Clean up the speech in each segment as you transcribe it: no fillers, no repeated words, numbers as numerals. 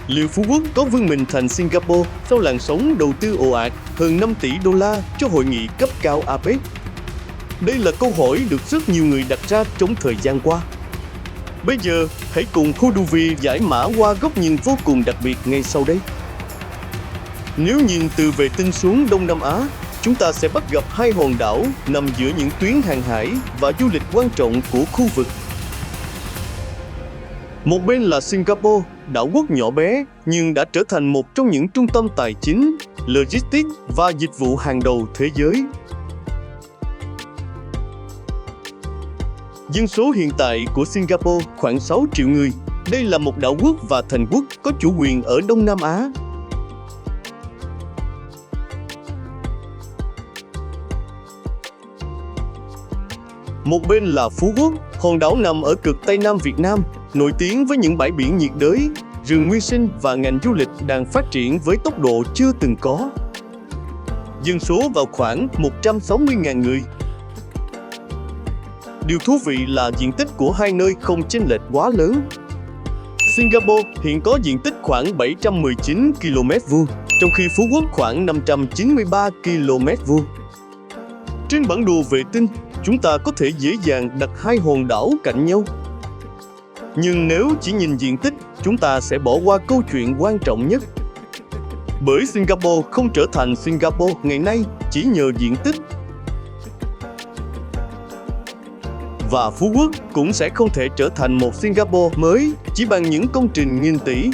Liệu Phú Quốc có vươn mình thành Singapore sau làn sóng đầu tư ồ ạt hơn 5 tỷ đô la cho hội nghị cấp cao APEC? Đây là câu hỏi được rất nhiều người đặt ra trong thời gian qua. Bây giờ, hãy cùng Huduvi giải mã qua góc nhìn vô cùng đặc biệt ngay sau đây. Nếu nhìn từ vệ tinh xuống Đông Nam Á, chúng ta sẽ bắt gặp hai hòn đảo nằm giữa những tuyến hàng hải và du lịch quan trọng của khu vực. Một bên là Singapore, đảo quốc nhỏ bé nhưng đã trở thành một trong những trung tâm tài chính, logistics và dịch vụ hàng đầu thế giới. Dân số hiện tại của Singapore khoảng 6 triệu người. Đây là một đảo quốc và thành quốc có chủ quyền ở Đông Nam Á. Một bên là Phú Quốc, hòn đảo nằm ở cực Tây Nam Việt Nam, nổi tiếng với những bãi biển nhiệt đới, rừng nguyên sinh và ngành du lịch đang phát triển với tốc độ chưa từng có. Dân số vào khoảng 160.000 người. Điều thú vị là diện tích của hai nơi không chênh lệch quá lớn. Singapore hiện có diện tích khoảng 719 km², trong khi Phú Quốc khoảng 593 km². Trên bản đồ vệ tinh, chúng ta có thể dễ dàng đặt hai hòn đảo cạnh nhau. Nhưng nếu chỉ nhìn diện tích, chúng ta sẽ bỏ qua câu chuyện quan trọng nhất. Bởi Singapore không trở thành Singapore ngày nay chỉ nhờ diện tích. Và Phú Quốc cũng sẽ không thể trở thành một Singapore mới chỉ bằng những công trình nghìn tỷ.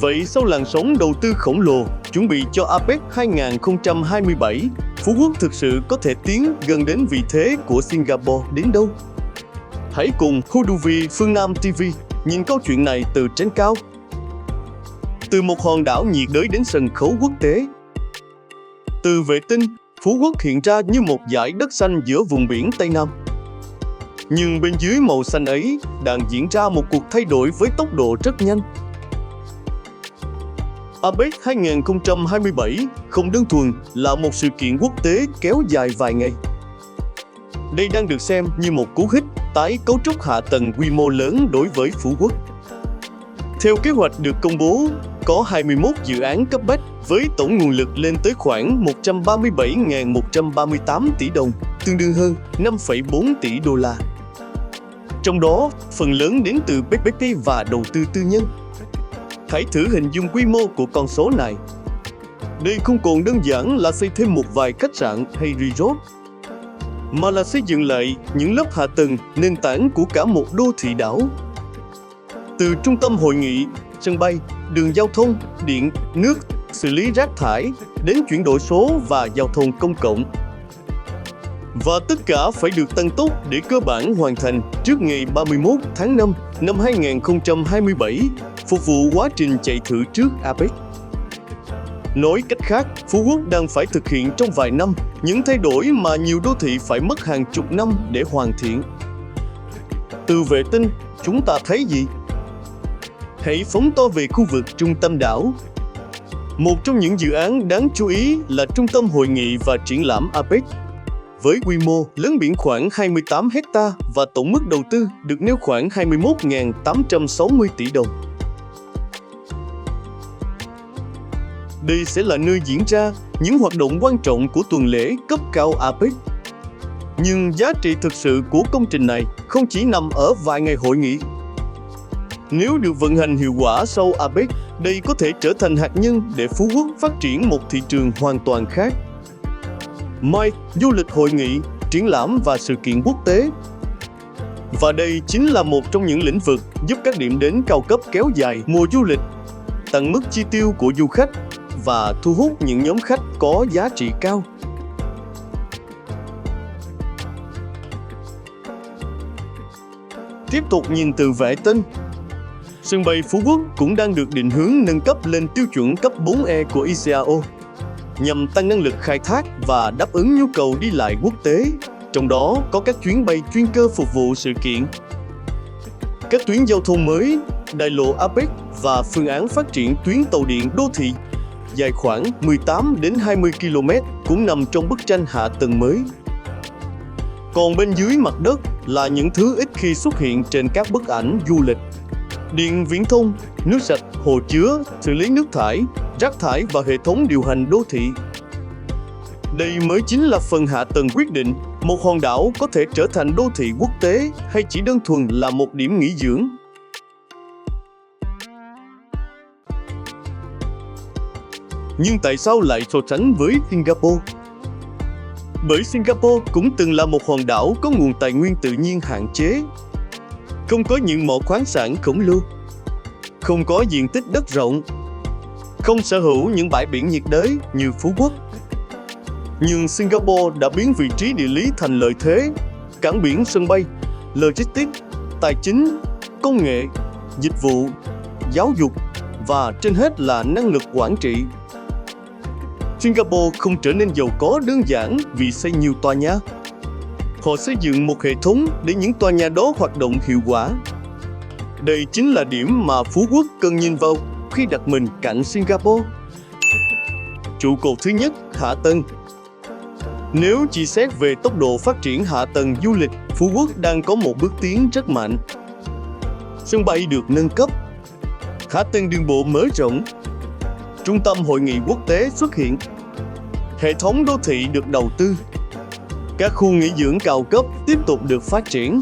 Vậy sau làn sóng đầu tư khổng lồ chuẩn bị cho APEC 2027, Phú Quốc thực sự có thể tiến gần đến vị thế của Singapore đến đâu? Hãy cùng Huduvi Phương Nam TV nhìn câu chuyện này từ trên cao. Từ một hòn đảo nhiệt đới đến sân khấu quốc tế. Từ vệ tinh, Phú Quốc hiện ra như một dải đất xanh giữa vùng biển Tây Nam. Nhưng bên dưới màu xanh ấy đang diễn ra một cuộc thay đổi với tốc độ rất nhanh. APEC 2027 không đơn thuần là một sự kiện quốc tế kéo dài vài ngày. Đây đang được xem như một cú hích tái cấu trúc hạ tầng quy mô lớn đối với Phú Quốc. Theo kế hoạch được công bố, có 21 dự án cấp bách với tổng nguồn lực lên tới khoảng 137.138 tỷ đồng, tương đương hơn 5,4 tỷ đô la. Trong đó, phần lớn đến từ PPP và đầu tư tư nhân. Hãy thử hình dung quy mô của con số này. Đây không còn đơn giản là xây thêm một vài khách sạn hay resort, mà là xây dựng lại những lớp hạ tầng, nền tảng của cả một đô thị đảo. Từ trung tâm hội nghị, sân bay, đường giao thông, điện, nước, xử lý rác thải, đến chuyển đổi số và giao thông công cộng. Và tất cả phải được tăng tốc để cơ bản hoàn thành trước ngày 31 tháng 5 năm 2027, phục vụ quá trình chạy thử trước APEC. Nói cách khác, Phú Quốc đang phải thực hiện trong vài năm những thay đổi mà nhiều đô thị phải mất hàng chục năm để hoàn thiện. Từ vệ tinh, chúng ta thấy gì? Hãy phóng to về khu vực trung tâm đảo. Một trong những dự án đáng chú ý là Trung tâm Hội nghị và Triển lãm APEC. Với quy mô lớn biển khoảng 28 hecta và tổng mức đầu tư được nêu khoảng 21.860 tỷ đồng. Đây sẽ là nơi diễn ra những hoạt động quan trọng của tuần lễ cấp cao APEC. Nhưng giá trị thực sự của công trình này không chỉ nằm ở vài ngày hội nghị. Nếu được vận hành hiệu quả sau APEC, đây có thể trở thành hạt nhân để Phú Quốc phát triển một thị trường hoàn toàn khác. MICE, du lịch hội nghị, triển lãm và sự kiện quốc tế. Và đây chính là một trong những lĩnh vực giúp các điểm đến cao cấp kéo dài mùa du lịch, tăng mức chi tiêu của du khách và thu hút những nhóm khách có giá trị cao. Tiếp tục nhìn từ vệ tinh. Sân bay Phú Quốc cũng đang được định hướng nâng cấp lên tiêu chuẩn cấp 4E của ICAO, nhằm tăng năng lực khai thác và đáp ứng nhu cầu đi lại quốc tế, trong đó có các chuyến bay chuyên cơ phục vụ sự kiện. Các tuyến giao thông mới, đại lộ APEC và phương án phát triển tuyến tàu điện đô thị dài khoảng 18 đến 20 km cũng nằm trong bức tranh hạ tầng mới. Còn bên dưới mặt đất, là những thứ ít khi xuất hiện trên các bức ảnh du lịch. Điện viễn thông, nước sạch, hồ chứa, xử lý nước thải, rác thải và hệ thống điều hành đô thị. Đây mới chính là phần hạ tầng quyết định một hòn đảo có thể trở thành đô thị quốc tế hay chỉ đơn thuần là một điểm nghỉ dưỡng. Nhưng tại sao lại so sánh với Singapore? Bởi Singapore cũng từng là một hòn đảo có nguồn tài nguyên tự nhiên hạn chế, không có những mỏ khoáng sản khổng lồ, không có diện tích đất rộng, không sở hữu những bãi biển nhiệt đới như Phú Quốc. Nhưng Singapore đã biến vị trí địa lý thành lợi thế, cảng biển, sân bay, logistics, tài chính, công nghệ, dịch vụ, giáo dục và trên hết là năng lực quản trị. Singapore không trở nên giàu có đơn giản vì xây nhiều tòa nhà. Họ xây dựng một hệ thống để những tòa nhà đó hoạt động hiệu quả. Đây chính là điểm mà Phú Quốc cần nhìn vào khi đặt mình cạnh Singapore. Trụ cột thứ nhất, hạ tầng. Nếu chỉ xét về tốc độ phát triển hạ tầng du lịch, Phú Quốc đang có một bước tiến rất mạnh. Sân bay được nâng cấp, hạ tầng đường bộ mở rộng, trung tâm hội nghị quốc tế xuất hiện, hệ thống đô thị được đầu tư, các khu nghỉ dưỡng cao cấp tiếp tục được phát triển.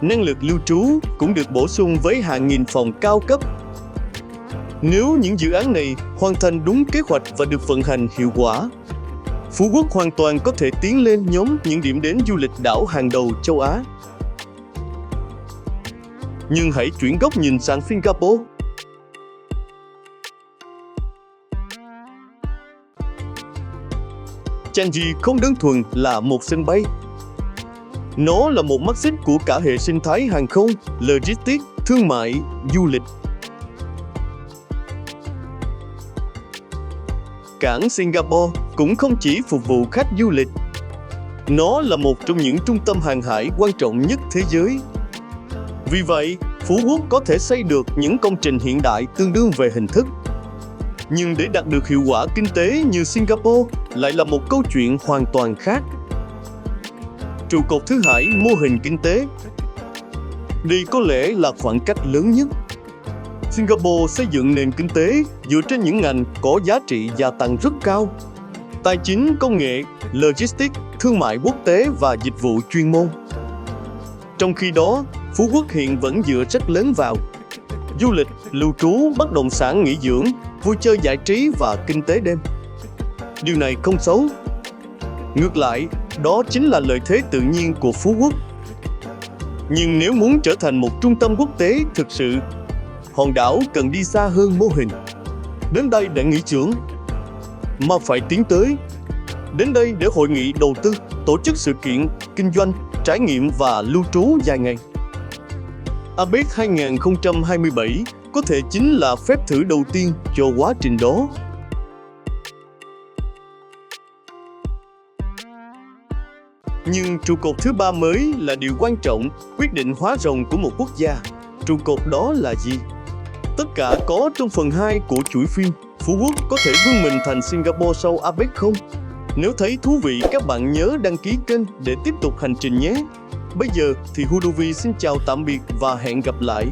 Năng lực lưu trú cũng được bổ sung với hàng nghìn phòng cao cấp. Nếu những dự án này hoàn thành đúng kế hoạch và được vận hành hiệu quả, Phú Quốc hoàn toàn có thể tiến lên nhóm những điểm đến du lịch đảo hàng đầu châu Á. Nhưng hãy chuyển góc nhìn sang Singapore. Changi không đơn thuần là một sân bay. Nó là một mắt xích của cả hệ sinh thái hàng không, logistics, thương mại, du lịch. Cảng Singapore cũng không chỉ phục vụ khách du lịch. Nó là một trong những trung tâm hàng hải quan trọng nhất thế giới. Vì vậy, Phú Quốc có thể xây được những công trình hiện đại tương đương về hình thức. Nhưng để đạt được hiệu quả kinh tế như Singapore lại là một câu chuyện hoàn toàn khác. Trụ cột thứ hai, mô hình kinh tế. Đây có lẽ là khoảng cách lớn nhất. Singapore xây dựng nền kinh tế dựa trên những ngành có giá trị gia tăng rất cao: tài chính, công nghệ, logistics, thương mại quốc tế và dịch vụ chuyên môn. Trong khi đó, Phú Quốc hiện vẫn dựa rất lớn vào du lịch, lưu trú, bất động sản nghỉ dưỡng, vui chơi giải trí và kinh tế đêm. Điều này không xấu. Ngược lại, đó chính là lợi thế tự nhiên của Phú Quốc. Nhưng nếu muốn trở thành một trung tâm quốc tế thực sự, hòn đảo cần đi xa hơn mô hình đến đây để nghỉ dưỡng, mà phải tiến tới đến đây để hội nghị đầu tư, tổ chức sự kiện, kinh doanh, trải nghiệm và lưu trú dài ngày. APEC 2027 có thể chính là phép thử đầu tiên cho quá trình đó. Nhưng trụ cột thứ ba mới là điều quan trọng, quyết định hóa rồng của một quốc gia. Trụ cột đó là gì? Tất cả có trong phần 2 của chuỗi phim. Phú Quốc có thể vươn mình thành Singapore sau APEC không? Nếu thấy thú vị, các bạn nhớ đăng ký kênh để tiếp tục hành trình nhé. Bây giờ thì Hudovi xin chào tạm biệt và hẹn gặp lại.